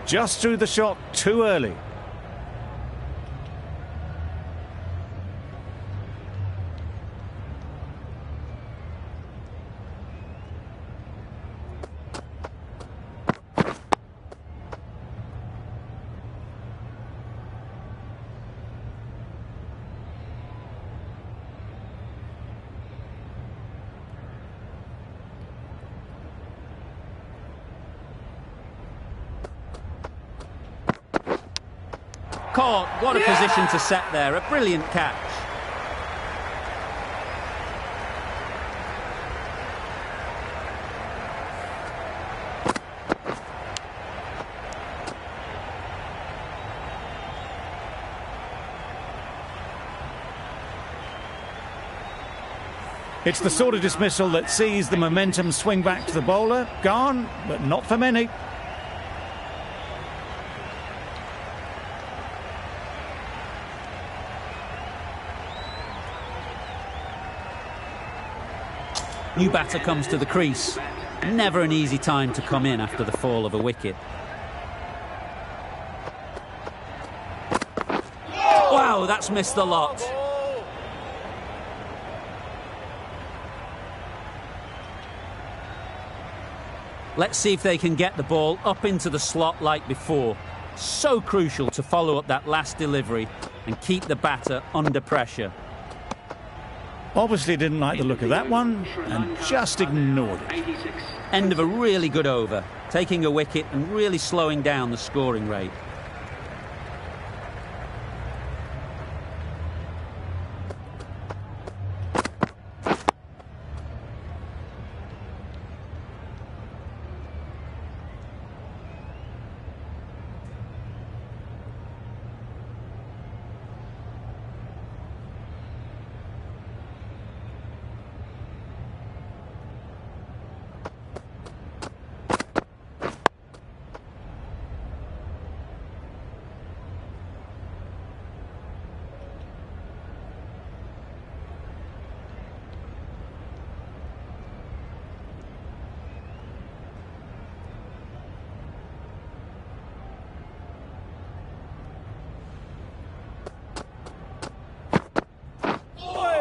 Just threw the shot too early. Caught. What a position to set there. A brilliant catch. It's the sort of dismissal that sees the momentum swing back to the bowler. Gone, but not for many. New batter comes to the crease. Never an easy time to come in after the fall of a wicket. Wow, that's missed the lot. Let's see if they can get the ball up into the slot like before. So crucial to follow up that last delivery and keep the batter under pressure. Obviously didn't like the look of that one and just ignored it. End of a really good over, taking a wicket and really slowing down the scoring rate.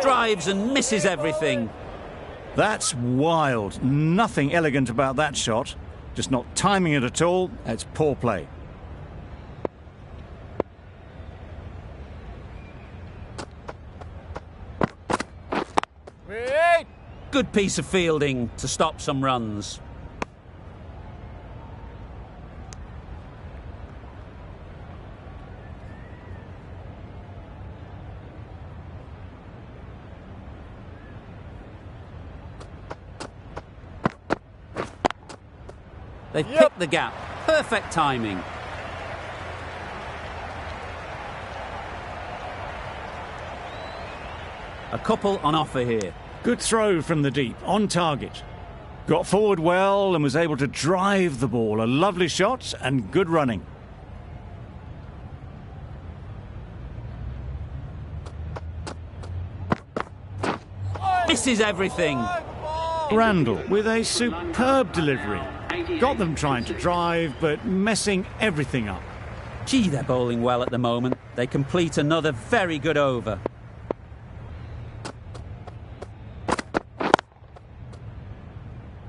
Drives and misses everything. That's wild. Nothing elegant about that shot. Just not timing it at all. It's poor play. Good piece of fielding to stop some runs. They've picked the gap. Perfect timing. A couple on offer here. Good throw from the deep, on target. Got forward well and was able to drive the ball. A lovely shot and good running. Misses everything. Randall with a superb delivery. Got them trying to drive, but messing everything up. Gee, they're bowling well at the moment. They complete another very good over.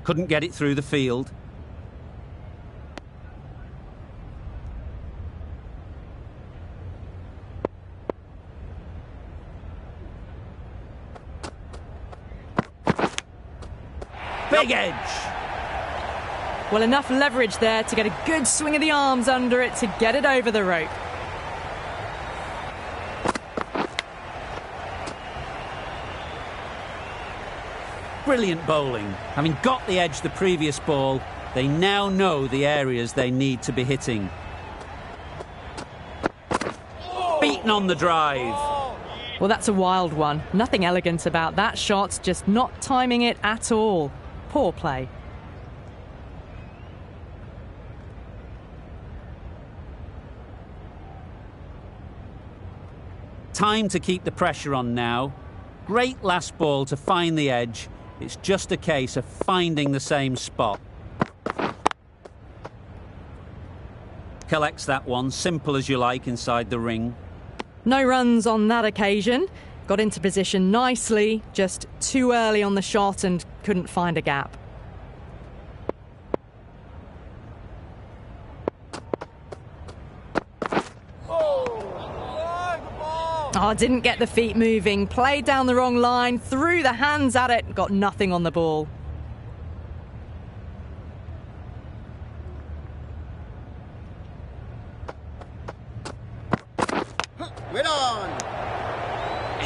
Couldn't get it through the field. Big edge. Well, enough leverage there to get a good swing of the arms under it to get it over the rope. Brilliant bowling. Having got the edge the previous ball, they now know the areas they need to be hitting. Beaten on the drive. Well, that's a wild one. Nothing elegant about that shot, just not timing it at all. Poor play. Time to keep the pressure on now. Great last ball to find the edge. It's just a case of finding the same spot. collects that one, simple as you like, inside the ring. No runs on that occasion. Got into position nicely, just too early on the shot and couldn't find a gap. Oh, didn't get the feet moving, played down the wrong line, threw the hands at it, got nothing on the ball. Win on!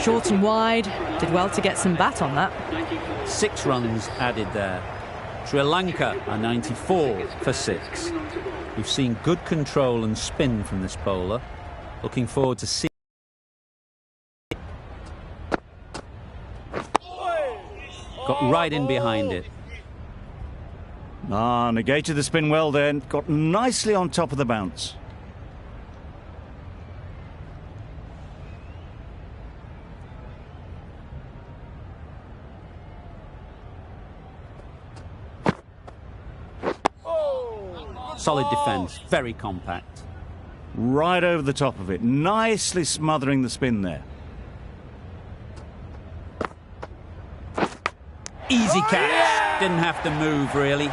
Short and wide, did well to get some bat on that. 6 runs added there. Sri Lanka are 94 for 6. We've seen good control and spin from this bowler. Looking forward to seeing. Got right in behind it. Negated the spin well then. Got nicely on top of the bounce. Solid defence, very compact. Right over the top of it, nicely smothering the spin there. Easy catch. Didn't have to move, really.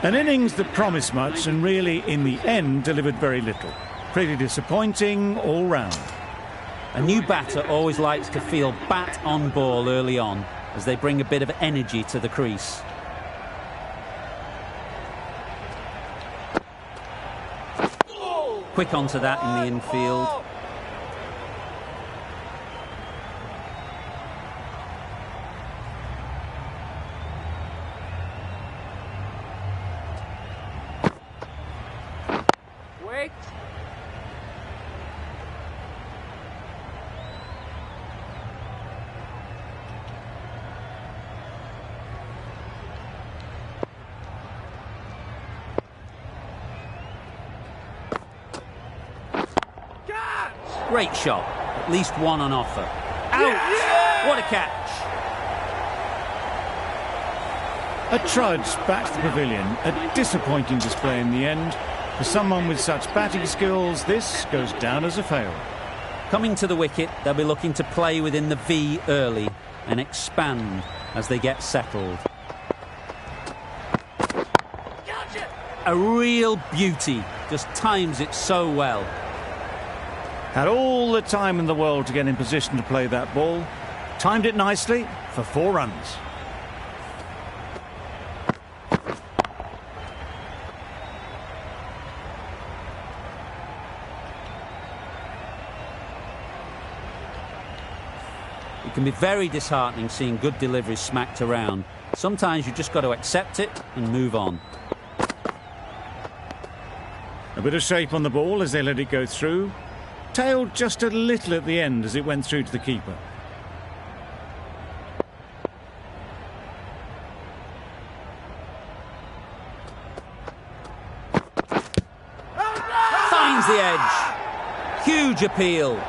An innings that promised much and really, in the end, delivered very little. Pretty disappointing all round. A new batter always likes to feel bat on ball early on, as they bring a bit of energy to the crease. Quick onto that in the infield. Wait! Great shot. At least one on offer. Out! Yeah! What a catch! A trudge back to the pavilion. A disappointing display in the end. For someone with such batting skills, this goes down as a fail. Coming to the wicket, they'll be looking to play within the V early and expand as they get settled. A real beauty. Just times it so well. Had all the time in the world to get in position to play that ball. Timed it nicely for 4 runs. It can be very disheartening seeing good deliveries smacked around. Sometimes you just got to accept it and move on. A bit of shape on the ball as they let it go through. Tailed just a little at the end as it went through to the keeper. Finds the edge. Huge appeal.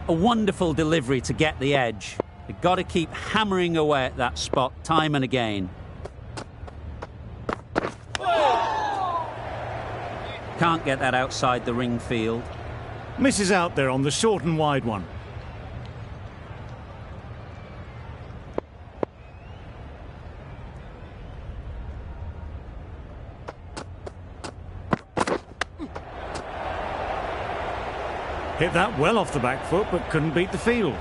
A wonderful delivery to get the edge. They've got to keep hammering away at that spot time and again. Can't get that outside the ring field. Misses out there on the short and wide one. Hit that well off the back foot, but couldn't beat the field.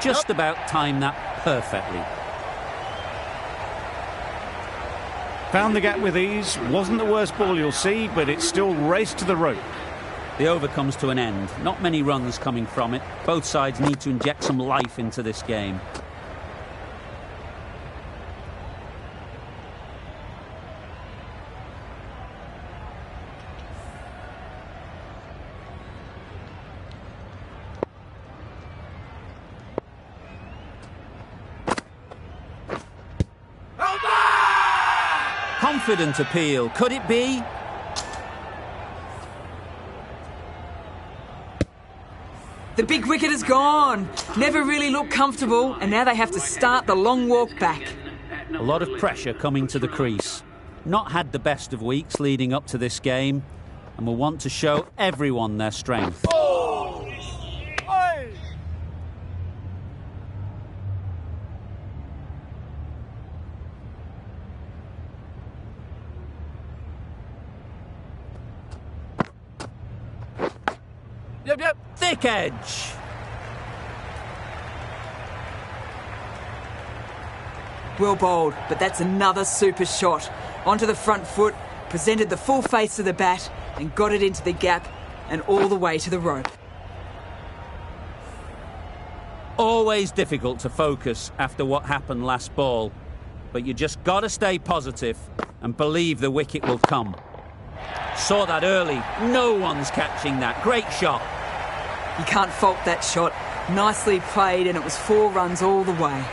Just about timed that perfectly. Found the gap with ease. Wasn't the worst ball you'll see, but it still raced to the rope. The over comes to an end. Not many runs coming from it. Both sides need to inject some life into this game. confident appeal. Could it be? The big wicket is gone. Never really looked comfortable, and now they have to start the long walk back. A lot of pressure coming to the crease. Not had the best of weeks leading up to this game, and will want to show everyone their strength. Yep. Thick edge. Well bowled, but that's another super shot. Onto the front foot, presented the full face of the bat and got it into the gap and all the way to the rope. Always difficult to focus after what happened last ball, but you just got to stay positive and believe the wicket will come. Saw that early. No one's catching that. Great shot. You can't fault that shot. Nicely played, and it was 4 runs all the way.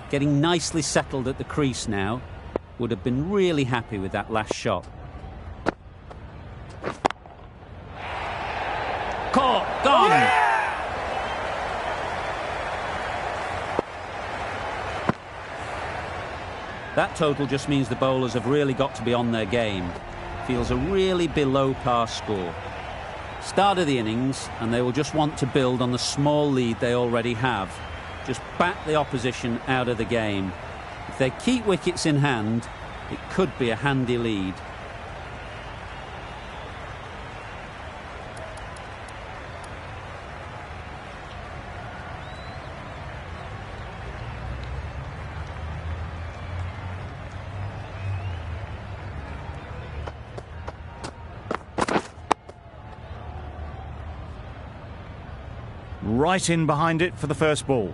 Getting nicely settled at the crease now. Would have been really happy with that last shot. Caught, gone. Yeah! That total just means the bowlers have really got to be on their game. Feels a really below par score. Start of the innings, and they will just want to build on the small lead they already have. Just back the opposition out of the game. If they keep wickets in hand, it could be a handy lead. Right in behind it for the first ball.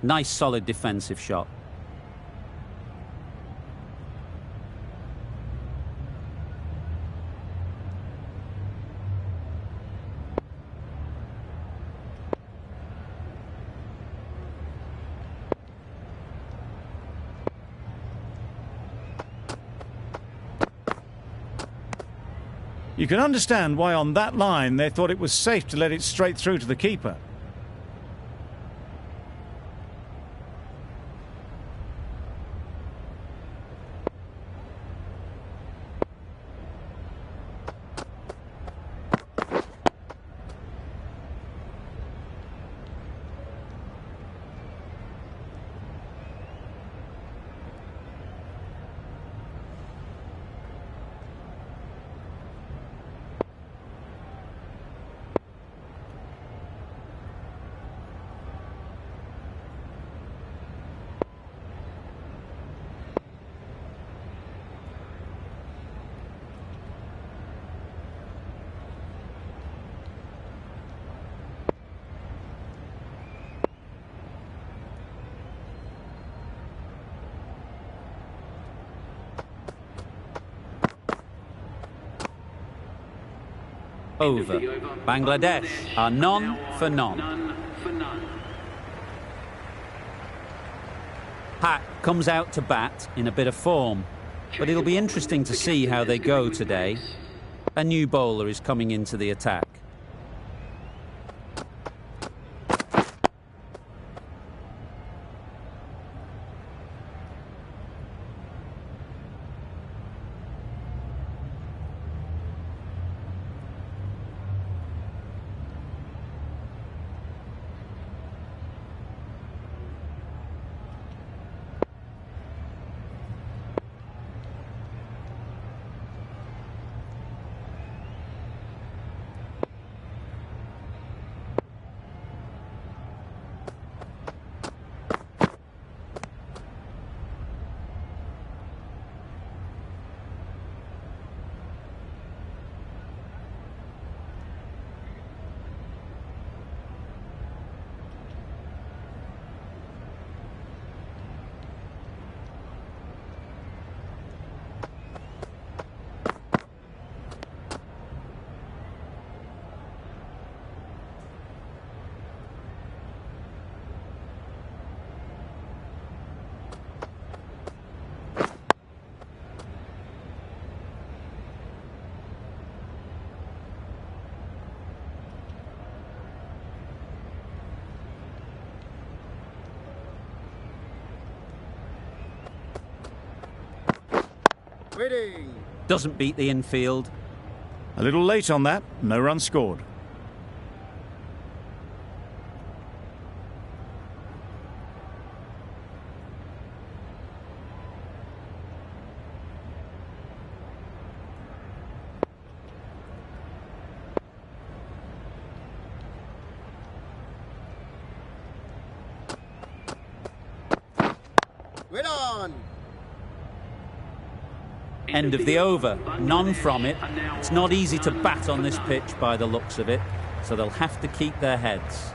Nice solid defensive shot. You can understand why on that line they thought it was safe to let it straight through to the keeper. Over. Bangladesh are none for none. Pak comes out to bat in a bit of form, but it'll be interesting to see how they go today. A new bowler is coming into the attack. Doesn't beat the infield. A little late on that, no run scored. End of the over. None from it. It's not easy to bat on this pitch by the looks of it, so they'll have to keep their heads.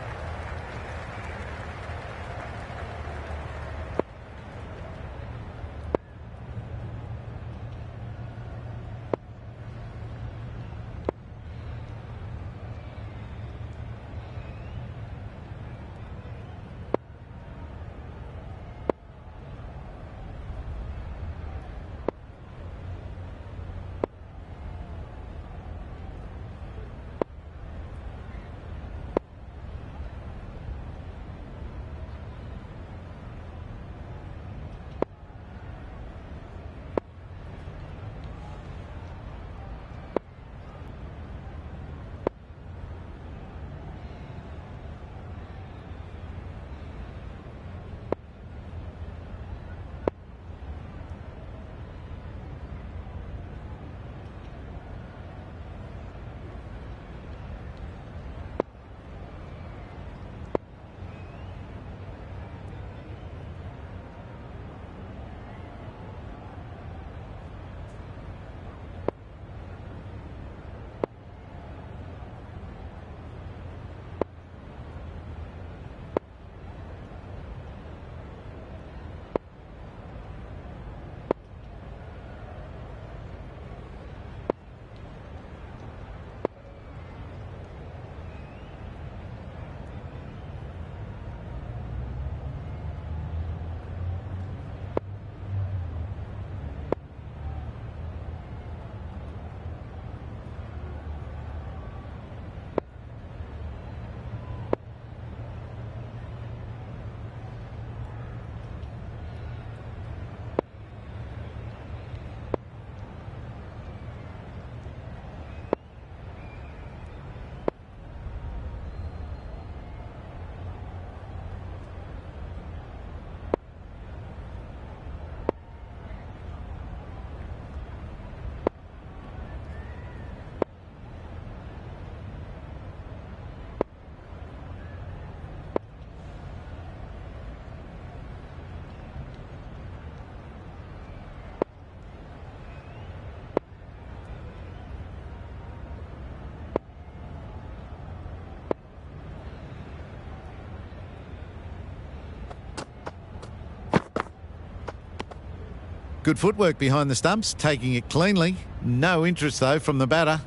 Good footwork behind the stumps, taking it cleanly. No interest, though, from the batter.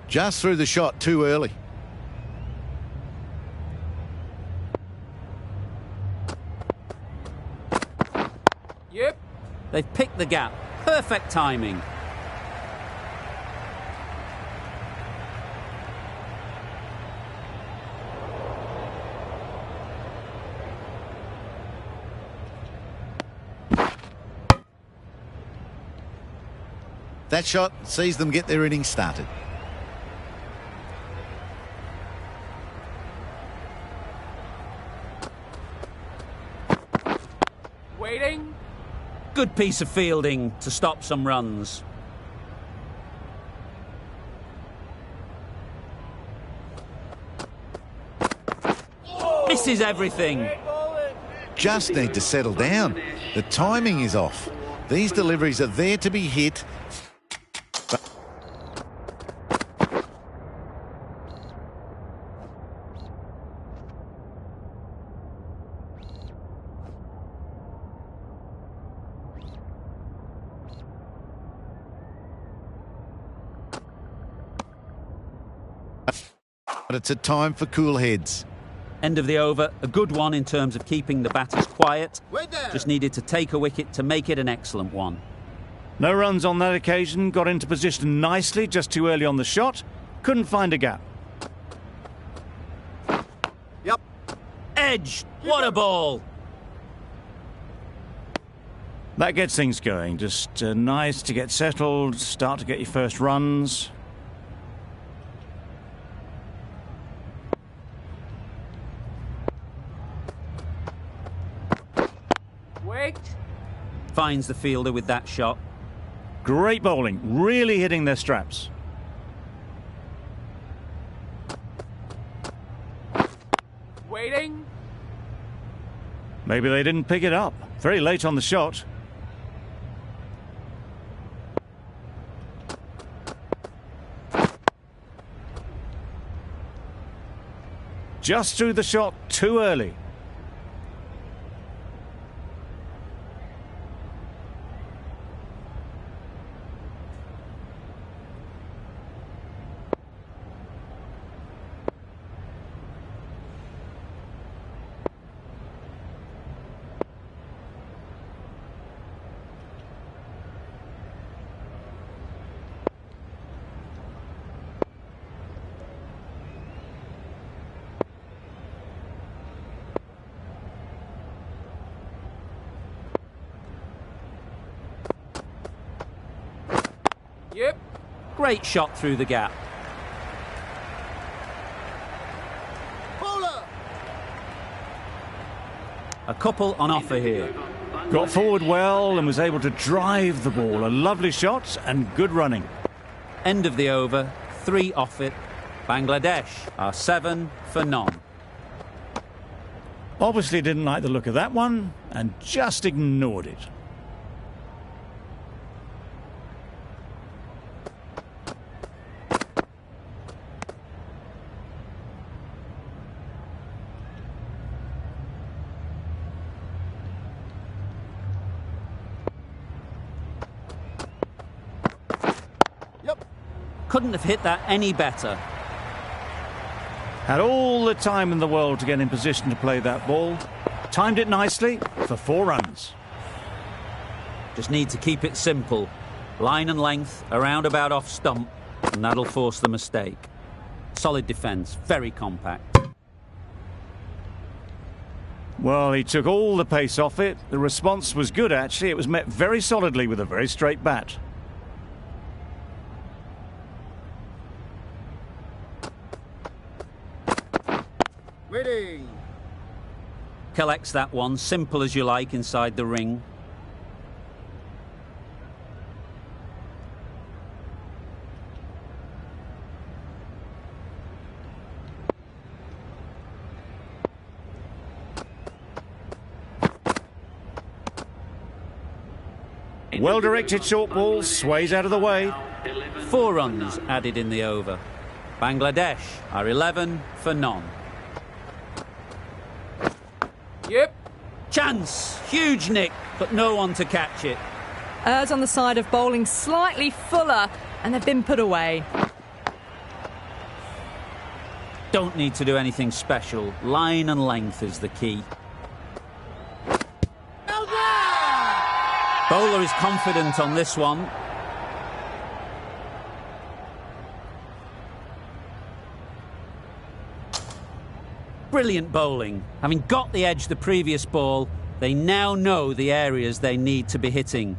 Just threw the shot too early. Yep. They've picked the gap. Perfect timing. That shot sees them get their innings started. Waiting. Good piece of fielding to stop some runs. Misses everything. Just need to settle down. The timing is off. These deliveries are there to be hit. But it's a time for cool heads. End of the over. A good one in terms of keeping the batters quiet. Just needed to take a wicket to make it an excellent one. No runs on that occasion. Got into position nicely, just too early on the shot. Couldn't find a gap. Yep. Edge. What a ball. That gets things going. Just nice to get settled, start to get your first runs. Wait. Finds the fielder with that shot. Great bowling, really hitting their straps. Waiting. Maybe they didn't pick it up. Very late on the shot. Just threw the shot too early. Yep. Great shot through the gap. Bowler. A couple on offer here. Got forward well and was able to drive the ball. A lovely shot and good running. End of the over. 3 off it. Bangladesh are 7 for none. Obviously didn't like the look of that one and just ignored it. Couldn't have hit that any better. Had all the time in the world to get in position to play that ball. Timed it nicely for 4 runs. Just need to keep it simple. Line and length, around about off stump, and that'll force the mistake. Solid defence, very compact. Well, he took all the pace off it. The response was good, actually. It was met very solidly with a very straight bat. Waiting. collects that one, simple as you like, inside the ring. Well-directed short ball, sways out of the way. 4 runs added in the over. Bangladesh are 11 for none. Yep. Chance! Huge nick, but no one to catch it. Errs on the side of bowling slightly fuller, and they've been put away. Don't need to do anything special. Line and length is the key. Bowler is confident on this one. Brilliant bowling. Having got the edge the previous ball, they now know the areas they need to be hitting.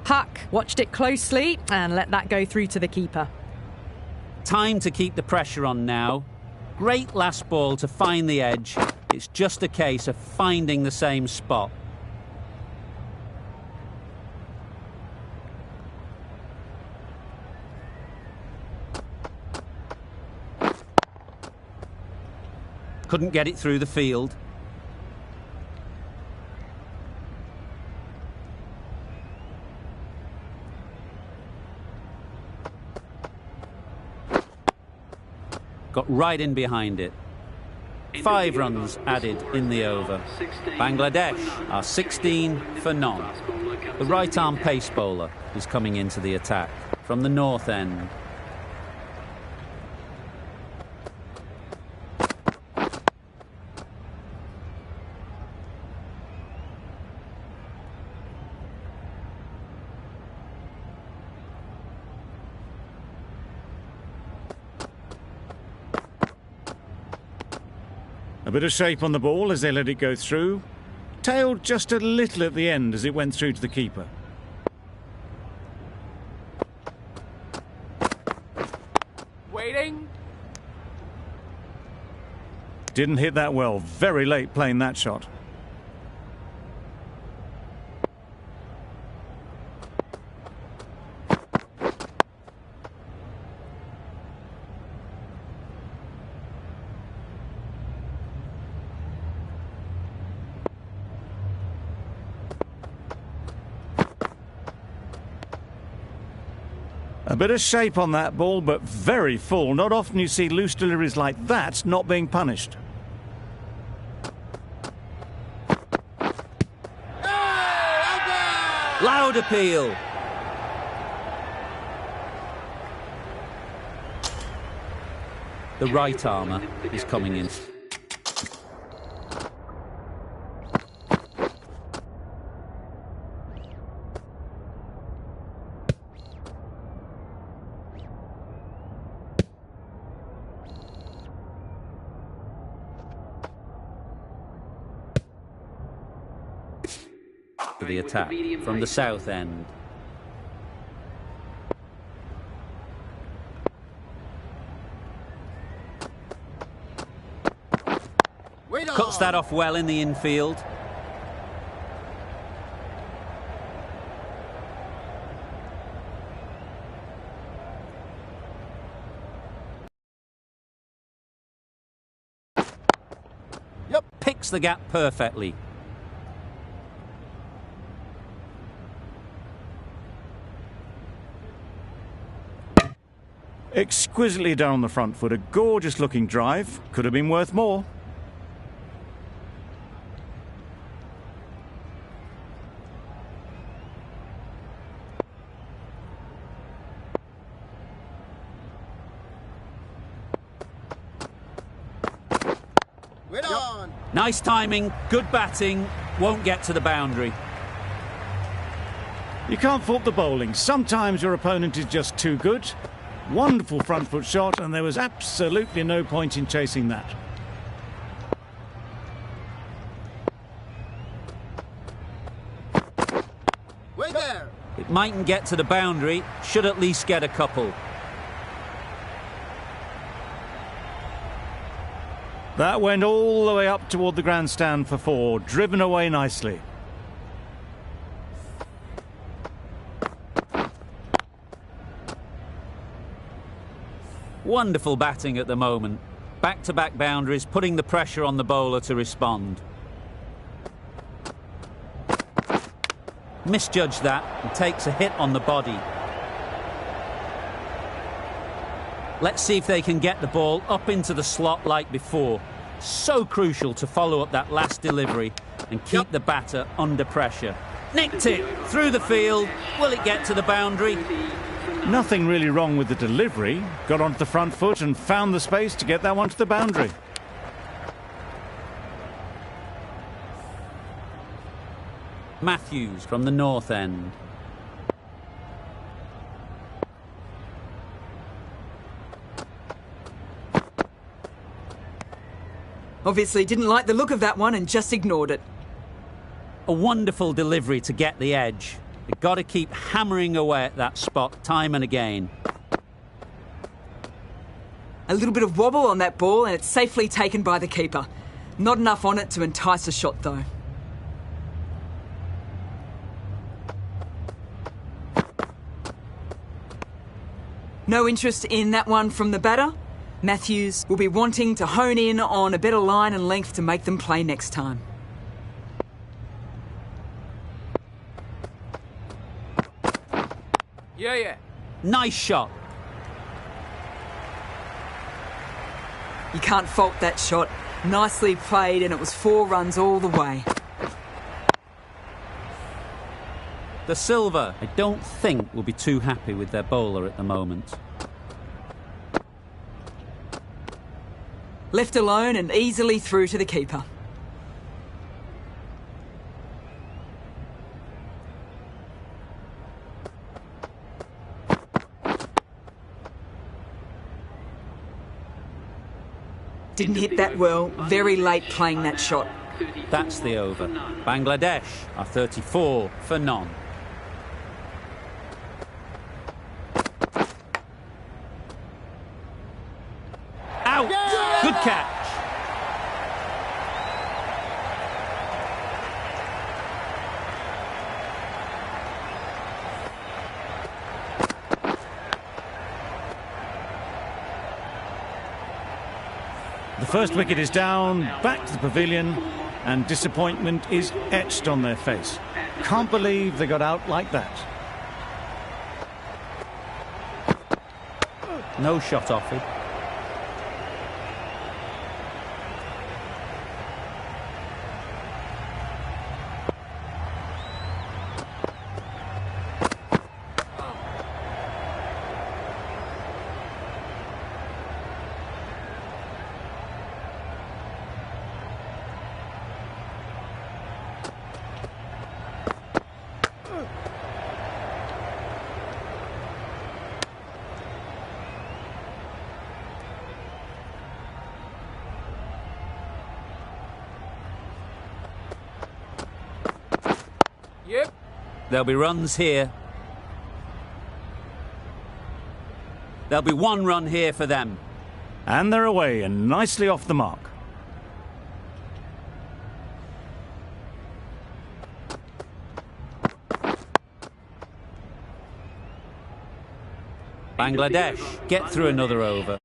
Huck watched it closely and let that go through to the keeper. Time to keep the pressure on now. Great last ball to find the edge. It's just a case of finding the same spot. Couldn't get it through the field. Got right in behind it. 5 runs added in the over. Bangladesh are 16 for none. The right-arm pace bowler is coming into the attack from the north end. A bit of shape on the ball as they let it go through. Tailed just a little at the end as it went through to the keeper. Waiting. Didn't hit that well. Very late playing that shot. A bit of shape on that ball, but very full. Not often you see loose deliveries like that not being punished. Loud appeal. The right armour is coming in. For the attack from the south end. Cuts that off well in the infield. Yep. Picks the gap perfectly. Exquisitely done on the front foot. A gorgeous looking drive. Could have been worth more. Nice timing, good batting, won't get to the boundary. You can't fault the bowling. Sometimes your opponent is just too good. Wonderful front foot shot, and there was absolutely no point in chasing that. Wait there. It mightn't get to the boundary, should at least get a couple. That went all the way up toward the grandstand for 4, driven away nicely. Wonderful batting at the moment. Back-to-back boundaries, putting the pressure on the bowler to respond. Misjudged that and takes a hit on the body. Let's see if they can get the ball up into the slot like before. So crucial to follow up that last delivery and keep the batter under pressure. Nicked it through the field. Will it get to the boundary? Nothing really wrong with the delivery. Got onto the front foot and found the space to get that one to the boundary. Matthews from the north end. Obviously didn't like the look of that one and just ignored it. A wonderful delivery to get the edge. They've got to keep hammering away at that spot time and again. A little bit of wobble on that ball and it's safely taken by the keeper. Not enough on it to entice a shot though. No interest in that one from the batter. Matthews will be wanting to hone in on a better line and length to make them play next time. Yeah. Nice shot. You can't fault that shot. Nicely played and it was 4 runs all the way. The Silver, I don't think, will be too happy with their bowler at the moment. Left alone and easily through to the keeper. Didn't hit that well. Very late playing that shot. That's the over. Bangladesh are 34 for none. Out! Good catch. The first wicket is down, back to the pavilion, and disappointment is etched on their face. Can't believe they got out like that. No shot offered. Yep. There'll be runs here. There'll be 1 run here for them. And they're away and nicely off the mark. Bangladesh get through another over.